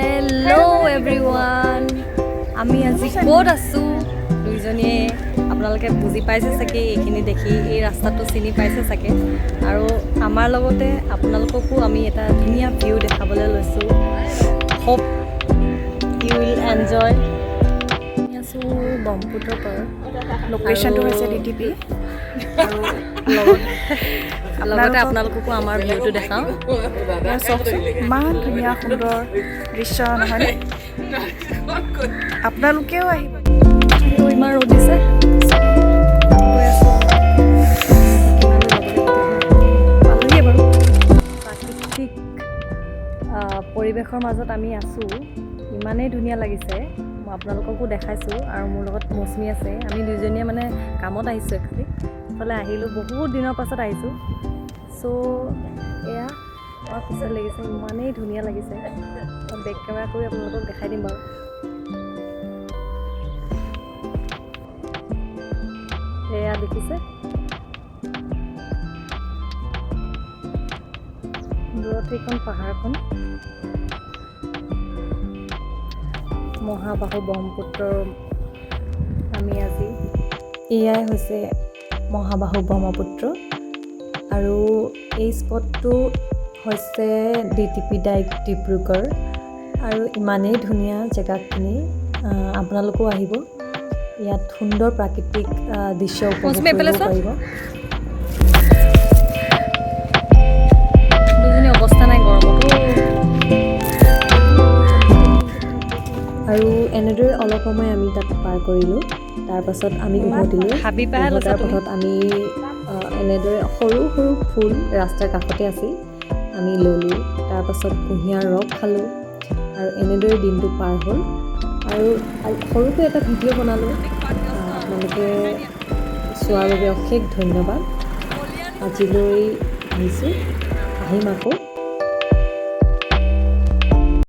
Hello' everyone, আমি আজি ক'ত আছোঁ দুইজনীয়ে আপোনালোকে বুজি পাইছে চাগে। এইখিনি দেখি এই ৰাস্তাটো চিনি পাইছে চাগে। আৰু আমাৰ লগতে আপোনালোককো আমি এটা ধুনীয়া ভিউ দেখাবলৈ লৈছোঁ। Hope you will enjoy. আমি আছোঁ ব্ৰহ্মপুত্ৰৰ পাৰত, লোকেশ্যনটো হৈছে DTP আৰু লগতে আপোনালোককো আমাৰ ভিউটো দেখাওঁ। চাওকচোন, ইমান ধুনীয়া সুন্দৰ দৃশ্য নহয়নে? আপোনালোকেও আহিব। ইমান ৰ'দ দিছে, গৈ আছোঁ। পালোহিয়ে বাৰু। প্ৰাকৃতিক পৰিৱেশৰ মাজত আমি আছোঁ। ইমানেই ধুনীয়া লাগিছে, মই আপোনালোককো দেখাইছোঁ। আৰু মোৰ লগত মৌচুমী আছে। আমি দুইজনীয়ে মানে কামত আহিছোঁ একচুৱেলি। ইফালে আহিলোঁ, বহুত দিনৰ পাছত আহিছোঁ। চ' এয়া আমাৰ পিছত লাগিছে, ইমানেই ধুনীয়া লাগিছে। মই বেক কেমেৰা কৰি আপোনালোকক দেখাই দিম বাৰু। এয়া দেখিছে, দূৰত এইখন পাহাৰখন, মহাবাহু ব্ৰহ্মপুত্ৰৰ আমি আজি এয়াই হৈছে মহাবাহু ব্ৰহ্মপুত্ৰ। আৰু এই স্পটটো হৈছে DTP ডাইৰেক্ট ডিব্ৰুগড়। আৰু ইমানেই ধুনীয়া জেগাখিনি, আপোনালোকেও আহিব। ইয়াত সুন্দৰ প্ৰাকৃতিক দৃশ্য উপভোগ কৰিব পাৰিব। দুজনী অৱস্থা নাই গৰমতো। আৰু এনেদৰে অলপ সময় আমি তাত পাৰ কৰিলোঁ। তাৰপাছত আমি উভতিলোঁ। উভতাৰ পথত আমি এনেদৰে সৰু সৰু ফুল ৰাস্তাৰ কাষতে আছিল, আমি ল'লোঁ। তাৰপাছত কুঁহিয়াৰ ৰস খালোঁ আৰু এনেদৰে দিনটো পাৰ হ'ল। আৰু সৰুকৈ এটা ভিডিঅ' বনালোঁ। আপোনালোকে চোৱাৰ বাবে অশেষ ধন্যবাদ। আজিলৈ আহিছোঁ, আহিম আকৌ।